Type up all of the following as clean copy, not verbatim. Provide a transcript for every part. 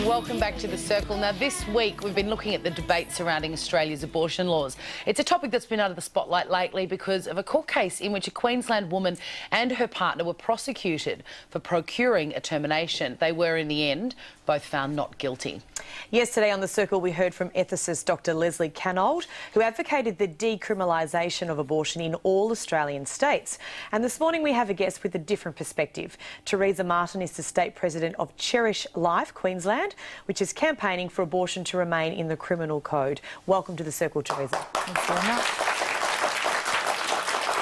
Welcome back to The Circle. Now, this week we've been looking at the debate surrounding Australia's abortion laws. It's a topic that's been under the spotlight lately because of a court case in which a Queensland woman and her partner were prosecuted for procuring a termination. They were, in the end, both found not guilty. Yesterday on The Circle, we heard from ethicist Dr Leslie Canold, who advocated the decriminalisation of abortion in all Australian states. And this morning we have a guest with a different perspective. Teresa Martin is the state president of Cherish Life, Queensland, which is campaigning for abortion to remain in the criminal code. Welcome to The Circle, Teresa. Thanks very much.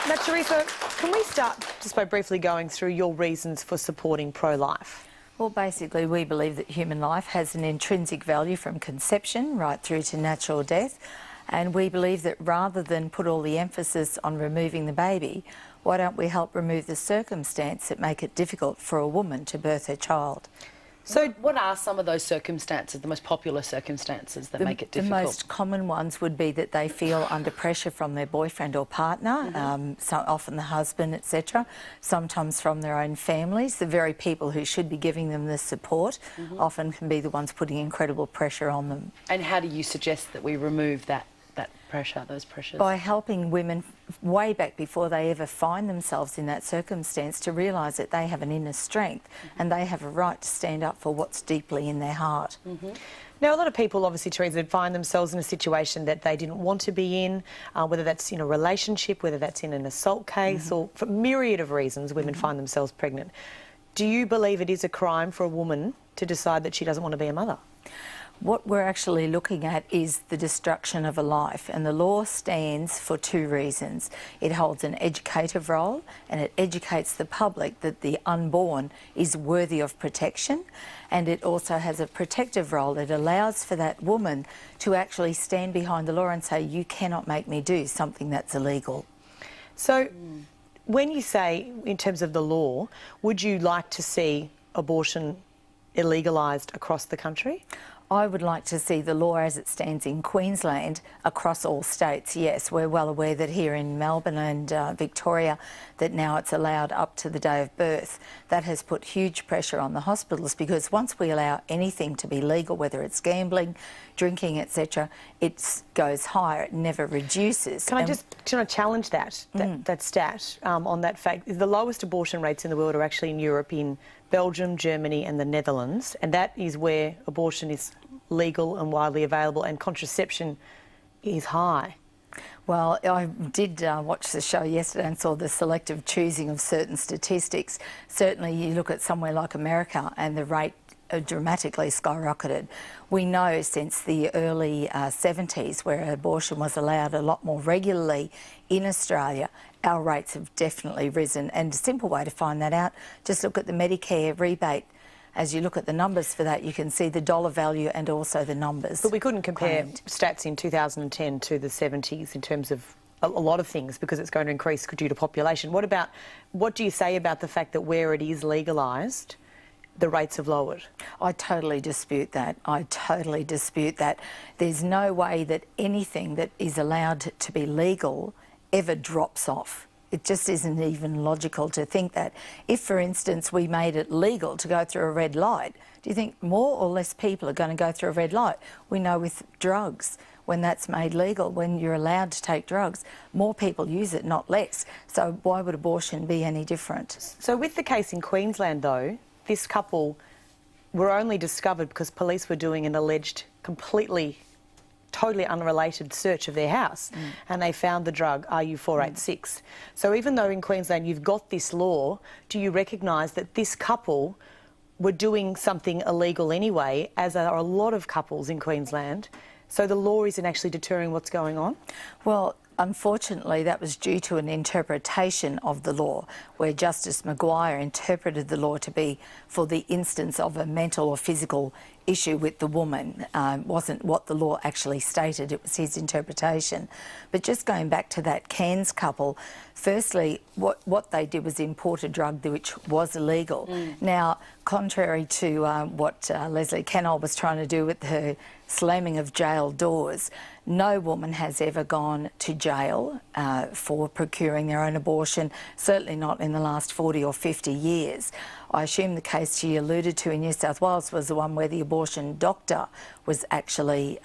Now, Teresa, can we start just by briefly going through your reasons for supporting pro-life? Well, basically, we believe that human life has an intrinsic value from conception right through to natural death. And we believe that rather than put all the emphasis on removing the baby, why don't we help remove the circumstance that make it difficult for a woman to birth her child? So what are some of those circumstances, the most popular circumstances that make it difficult? The most common ones would be that they feel under pressure from their boyfriend or partner, so often the husband, etc., sometimes from their own families. The very people who should be giving them the support often can be the ones putting incredible pressure on them. And how do you suggest that we remove that pressure, those pressures? By helping women way back before they ever find themselves in that circumstance to realise that they have an inner strength and they have a right to stand up for what's deeply in their heart. Now, a lot of people, obviously, Teresa, find themselves in a situation that they didn't want to be in, whether that's in a relationship, whether that's in an assault case, or for a myriad of reasons women find themselves pregnant. Do you believe it is a crime for a woman to decide that she doesn't want to be a mother? What we're actually looking at is the destruction of a life, and the law stands for two reasons. It holds an educative role and it educates the public that the unborn is worthy of protection, and it also has a protective role. It allows for that woman to actually stand behind the law and say, you cannot make me do something that's illegal. So when you say, in terms of the law, would you like to see abortion illegalised across the country? I would like to see the law as it stands in Queensland across all states, yes. We're well aware that here in Melbourne and Victoria that now it's allowed up to the day of birth. That has put huge pressure on the hospitals because once we allow anything to be legal, whether it's gambling, drinking, etc., it goes higher, it never reduces. Can I just challenge that stat on that fact? The lowest abortion rates in the world are actually in Europe, in Belgium, Germany and the Netherlands, and that is where abortion is legal and widely available and contraception is high. Well, I did watch the show yesterday and saw the selective choosing of certain statistics. Certainly you look at somewhere like America and the rate dramatically skyrocketed. We know since the early 70s, where abortion was allowed a lot more regularly in Australia, our rates have definitely risen. And a simple way to find that out, just look at the Medicare rebate. As you look at the numbers for that, you can see the dollar value and also the numbers. But we couldn't compare stats in 2010 to the 70s in terms of a lot of things because it's going to increase due to population. What do you say about the fact that where it is legalised, the rates have lowered? I totally dispute that. I totally dispute that. There's no way that anything that is allowed to be legal ever drops off. It just isn't even logical to think that. If, for instance, we made it legal to go through a red light, do you think more or less people are going to go through a red light? We know with drugs, when that's made legal, when you're allowed to take drugs, more people use it, not less. So why would abortion be any different? So with the case in Queensland, though, this couple were only discovered because police were doing an alleged totally unrelated search of their house and they found the drug RU486. So even though in Queensland you've got this law, do you recognise that this couple were doing something illegal anyway, as are a lot of couples in Queensland, so the law isn't actually deterring what's going on? Well, unfortunately, that was due to an interpretation of the law, where Justice Maguire interpreted the law to be for the instance of a mental or physical issue with the woman. Wasn't what the law actually stated, it was his interpretation. But just going back to that Cairns couple, firstly, what they did was import a drug which was illegal. Now, contrary to what Leslie Canold was trying to do with her slamming of jail doors. No woman has ever gone to jail for procuring their own abortion, certainly not in the last 40 or 50 years. I assume the case she alluded to in New South Wales was the one where the abortion doctor was actually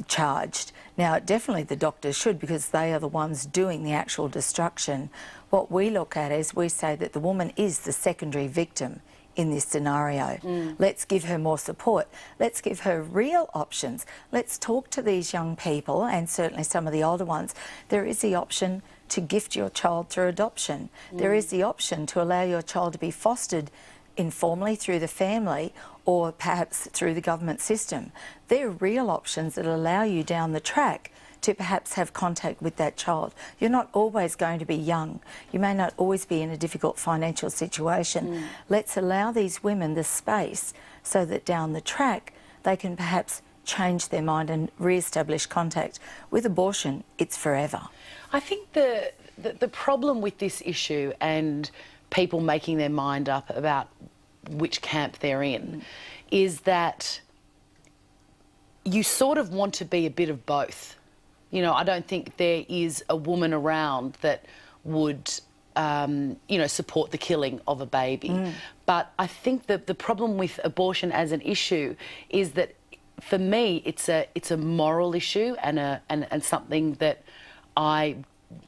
charged. Now, definitely the doctors should, because they are the ones doing the actual destruction. What we look at is we say that the woman is the secondary victim in this scenario. Let's give her more support. Let's give her real options. Let's talk to these young people, and certainly some of the older ones. There is the option to gift your child through adoption. There is the option to allow your child to be fostered informally through the family or perhaps through the government system. They're real options that allow you down the track to perhaps have contact with that child. You're not always going to be young. You may not always be in a difficult financial situation. Let's allow these women the space so that down the track they can perhaps change their mind and re-establish contact. With abortion, it's forever. I think the problem with this issue and people making their mind up about which camp they're in is that you sort of want to be a bit of both. You know, I don't think there is a woman around that would, you know, support the killing of a baby. But I think that the problem with abortion as an issue is that, for me, it's a moral issue and something that I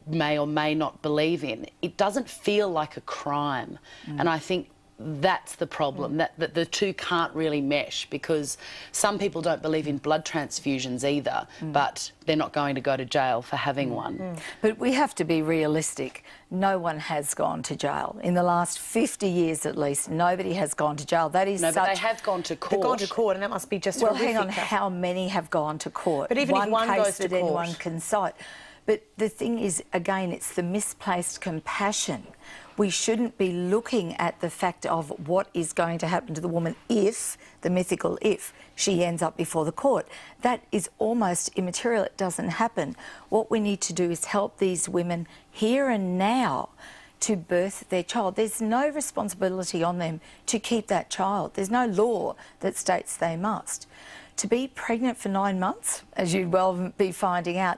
may or may not believe in. It doesn't feel like a crime, and I think that's the problem, that the two can't really mesh, because some people don't believe in blood transfusions either, but they're not going to go to jail for having one. But we have to be realistic. No one has gone to jail. In the last 50 years at least, nobody has gone to jail. That is No, but they have gone to court. They've gone to court, and that must be just well, horrific. hang on, how many have gone to court? But even if one case goes to that anyone court, can cite. But the thing is, again, it's the misplaced compassion. We shouldn't be looking at the fact of what is going to happen to the woman if, the mythical if, she ends up before the court. That is almost immaterial. It doesn't happen. What we need to do is help these women here and now to birth their child. There's no responsibility on them to keep that child. There's no law that states they must. To be pregnant for 9 months, as you'd well be finding out,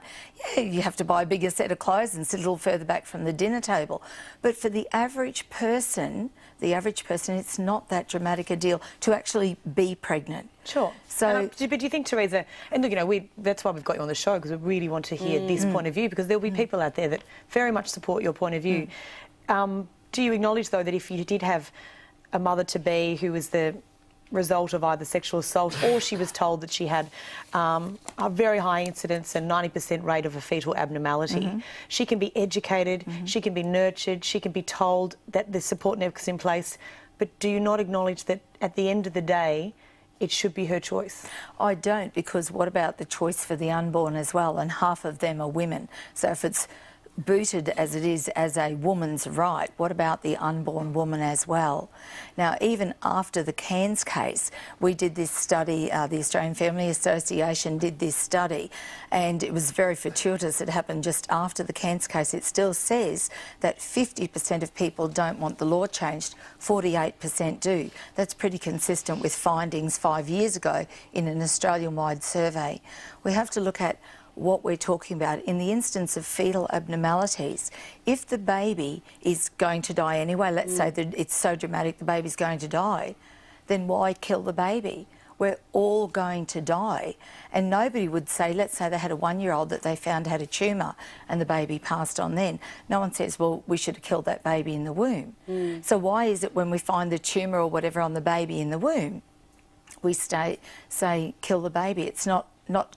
yeah, you have to buy a bigger set of clothes and sit a little further back from the dinner table. But for the average person, it's not that dramatic a deal to actually be pregnant. Sure. So, but do you think, Teresa, and look, you know, that's why we've got you on the show, because we really want to hear this point of view, because there'll be people out there that very much support your point of view. Do you acknowledge, though, that if you did have a mother-to-be who was the result of either sexual assault, or she was told that she had a very high incidence and 90% rate of a fetal abnormality, she can be educated, she can be nurtured, she can be told that the support network is in place, but do you not acknowledge that at the end of the day it should be her choice? I don't, because what about the choice for the unborn as well? And half of them are women. So if it's booted as it is as a woman's right, what about the unborn woman as well? Now, even after the Cairns case, we did this study, the Australian Family Association did this study, and it was very fortuitous. It happened just after the Cairns case. It still says that 50% of people don't want the law changed, 48% do. That's pretty consistent with findings 5 years ago in an Australian-wide survey. We have to look at what we're talking about. In the instance of fetal abnormalities, if the baby is going to die anyway, let's say that it's so dramatic the baby's going to die, then why kill the baby? We're all going to die. And nobody would say, let's say they had a 1-year-old that they found had a tumour and the baby passed on then. No one says, well, we should have killed that baby in the womb. So why is it when we find the tumour or whatever on the baby in the womb, we say kill the baby? It's not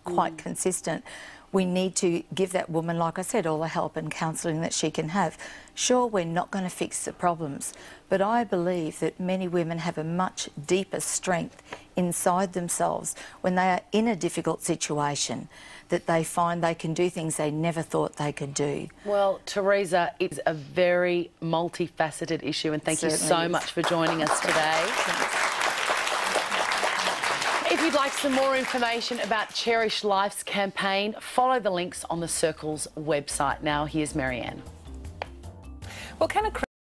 quite consistent. We need to give that woman, like I said, all the help and counselling that she can have. Sure, we're not going to fix the problems, but I believe that many women have a much deeper strength inside themselves when they are in a difficult situation, that they find they can do things they never thought they could do. Well, Teresa, it's a very multifaceted issue, and thank you so much for joining us today. If you'd like some more information about Cherish Life's campaign, follow the links on the Circle's website. Now, here's Marianne. Well, can a